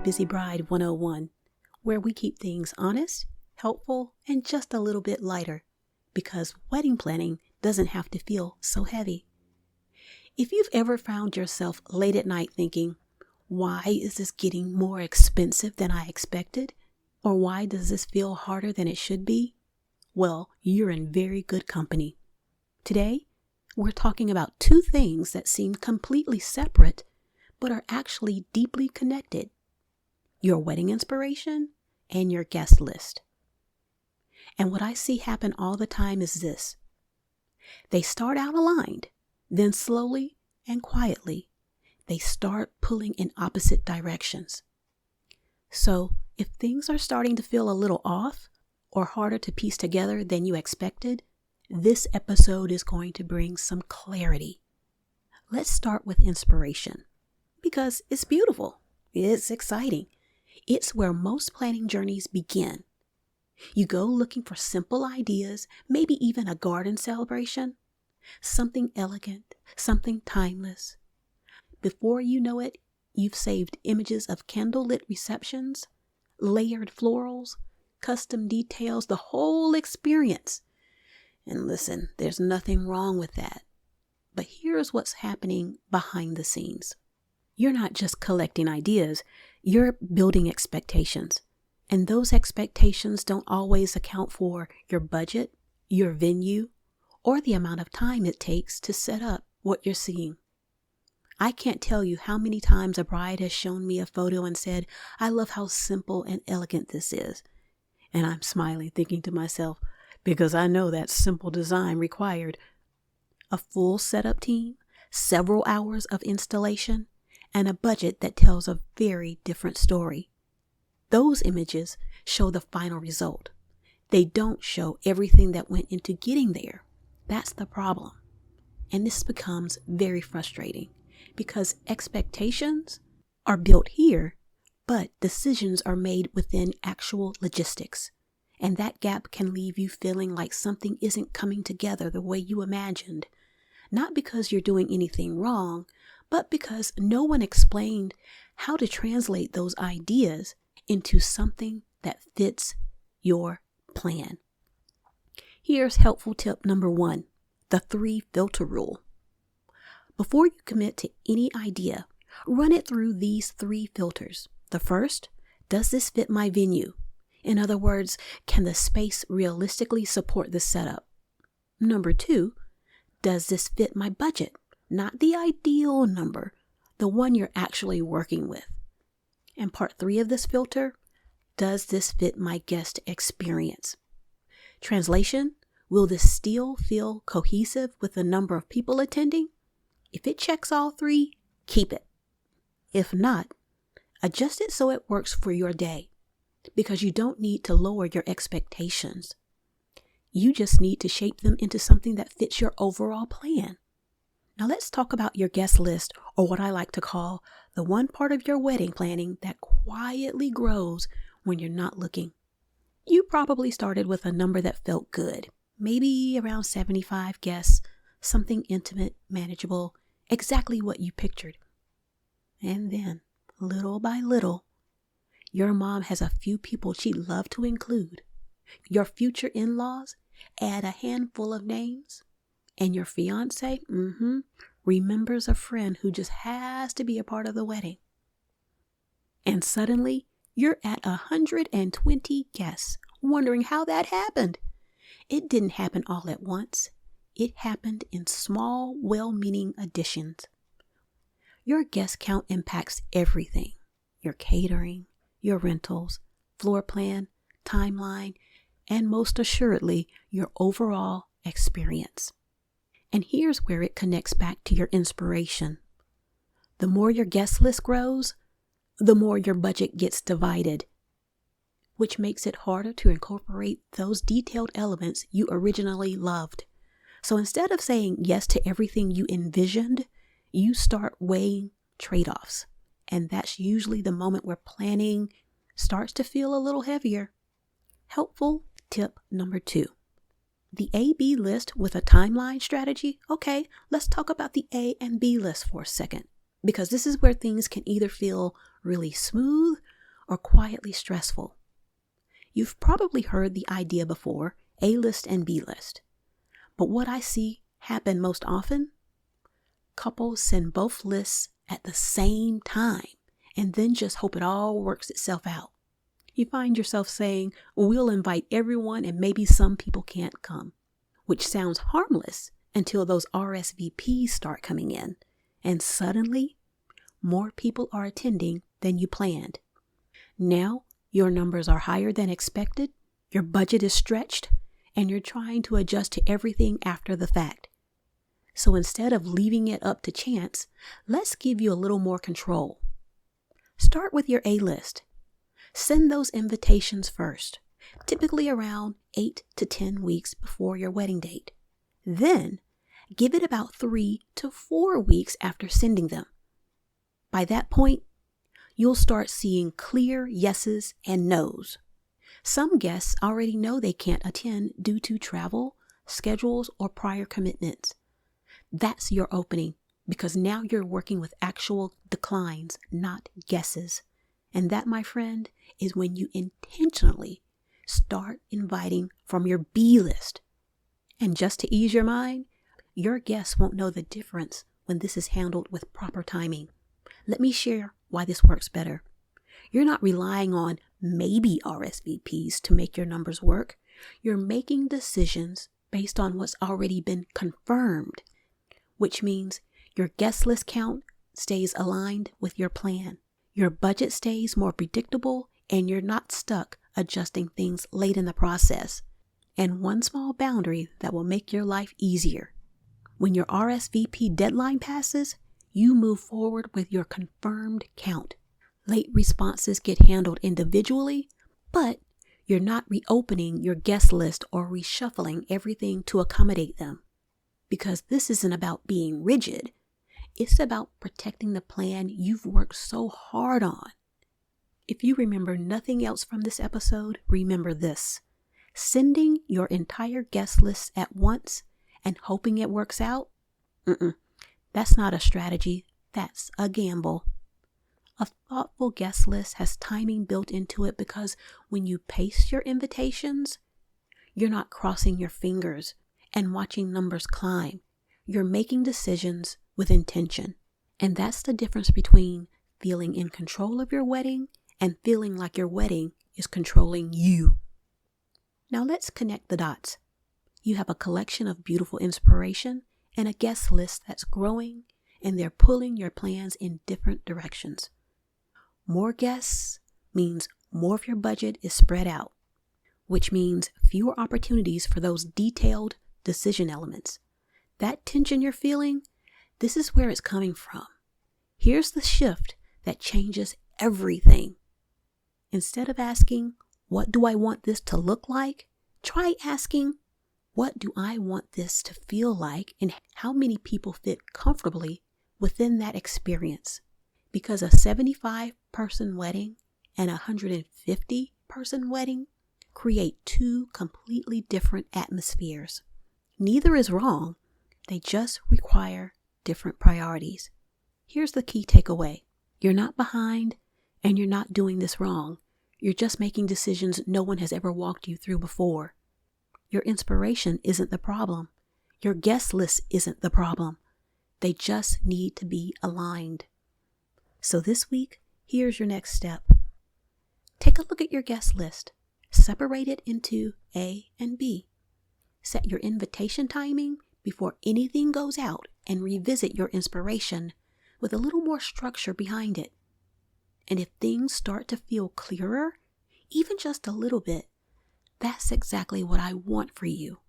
Busy Bride 101, where we keep things honest, helpful, and just a little bit lighter, because wedding planning doesn't have to feel so heavy. If you've ever found yourself late at night thinking, why is this getting more expensive than I expected? Or why does this feel harder than it should be? Well, you're in very good company. Today, we're talking about two things that seem completely separate, but are actually deeply connected: your wedding inspiration and your guest list. And what I see happen all the time is this: they start out aligned, then slowly and quietly, they start pulling in opposite directions. So if things are starting to feel a little off or harder to piece together than you expected, this episode is going to bring some clarity. Let's start with inspiration, because it's beautiful, it's exciting. It's where most planning journeys begin. You go looking for simple ideas, maybe even a garden celebration, something elegant, something timeless. Before you know it, you've saved images of candlelit receptions, layered florals, custom details, the whole experience. And listen, there's nothing wrong with that. But here's what's happening behind the scenes. You're not just collecting ideas, you're building expectations. And those expectations don't always account for your budget, your venue, or the amount of time it takes to set up what you're seeing. I can't tell you how many times a bride has shown me a photo and said, "I love how simple and elegant this is." And I'm smiling, thinking to myself, because I know that simple design required a full setup team, several hours of installation, and a budget that tells a very different story. Those images show the final result. They don't show everything that went into getting there. That's the problem. And this becomes very frustrating because expectations are built here, but decisions are made within actual logistics. And that gap can leave you feeling like something isn't coming together the way you imagined. Not because you're doing anything wrong, but because no one explained how to translate those ideas into something that fits your plan. Here's helpful tip number 1, the 3 filter rule. Before you commit to any idea, run it through these 3 filters. The first, does this fit my venue? In other words, can the space realistically support this setup? Number 2, does this fit my budget? Not the ideal number, the one you're actually working with. And part 3 of this filter, does this fit my guest experience? Translation, will this still feel cohesive with the number of people attending? If it checks all 3, keep it. If not, adjust it so it works for your day, because you don't need to lower your expectations. You just need to shape them into something that fits your overall plan. Now let's talk about your guest list, or what I like to call the one part of your wedding planning that quietly grows when you're not looking. You probably started with a number that felt good, maybe around 75 guests, something intimate, manageable, exactly what you pictured. And then, little by little, your mom has a few people she'd love to include. Your future in-laws add a handful of names. And your fiance, remembers a friend who just has to be a part of the wedding. And suddenly, you're at 120 guests, wondering how that happened. It didn't happen all at once. It happened in small, well-meaning additions. Your guest count impacts everything: your catering, your rentals, floor plan, timeline, and most assuredly, your overall experience. And here's where it connects back to your inspiration. The more your guest list grows, the more your budget gets divided, which makes it harder to incorporate those detailed elements you originally loved. So instead of saying yes to everything you envisioned, you start weighing trade-offs. And that's usually the moment where planning starts to feel a little heavier. Helpful tip number 2. The A-B list with a timeline strategy. Okay, let's talk about the A and B list for a second, because this is where things can either feel really smooth or quietly stressful. You've probably heard the idea before, A-list and B-list. But what I see happen most often? Couples send both lists at the same time and then just hope it all works itself out. You find yourself saying, we'll invite everyone and maybe some people can't come, which sounds harmless until those RSVPs start coming in. And suddenly, more people are attending than you planned. Now, your numbers are higher than expected, your budget is stretched, and you're trying to adjust to everything after the fact. So instead of leaving it up to chance, let's give you a little more control. Start with your A-list. Send those invitations first, typically around 8 to 10 weeks before your wedding date. Then, give it about 3 to 4 weeks after sending them. By that point, you'll start seeing clear yeses and nos. Some guests already know they can't attend due to travel, schedules, or prior commitments. That's your opening, because now you're working with actual declines, not guesses. And that, my friend, is when you intentionally start inviting from your B list. And just to ease your mind, your guests won't know the difference when this is handled with proper timing. Let me share why this works better. You're not relying on maybe RSVPs to make your numbers work. You're making decisions based on what's already been confirmed, which means your guest list count stays aligned with your plan. Your budget stays more predictable, and you're not stuck adjusting things late in the process. And one small boundary that will make your life easier. When your RSVP deadline passes, you move forward with your confirmed count. Late responses get handled individually, but you're not reopening your guest list or reshuffling everything to accommodate them. Because this isn't about being rigid. It's about protecting the plan you've worked so hard on. If you remember nothing else from this episode, remember this. Sending your entire guest list at once and hoping it works out? That's not a strategy. That's a gamble. A thoughtful guest list has timing built into it because when you pace your invitations, you're not crossing your fingers and watching numbers climb. You're making decisions with intention. And that's the difference between feeling in control of your wedding and feeling like your wedding is controlling you. Now let's connect the dots. You have a collection of beautiful inspiration and a guest list that's growing, and they're pulling your plans in different directions. More guests means more of your budget is spread out, which means fewer opportunities for those detailed decision elements. That tension you're feeling, this is where it's coming from. Here's the shift that changes everything. Instead of asking, what do I want this to look like? Try asking, what do I want this to feel like, and how many people fit comfortably within that experience? Because a 75-person wedding and a 150-person wedding create two completely different atmospheres. Neither is wrong. They just require different priorities. Here's the key takeaway. You're not behind, and you're not doing this wrong. You're just making decisions no one has ever walked you through before. Your inspiration isn't the problem. Your guest list isn't the problem. They just need to be aligned. So this week, here's your next step. Take a look at your guest list. Separate it into A and B. Set your invitation timing before anything goes out and revisit your inspiration with a little more structure behind it. And if things start to feel clearer, even just a little bit, that's exactly what I want for you.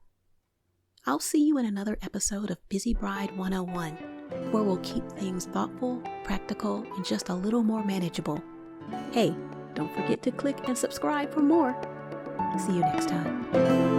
I'll see you in another episode of Busy Bride 101, where we'll keep things thoughtful, practical, and just a little more manageable. Hey, don't forget to click and subscribe for more. See you next time.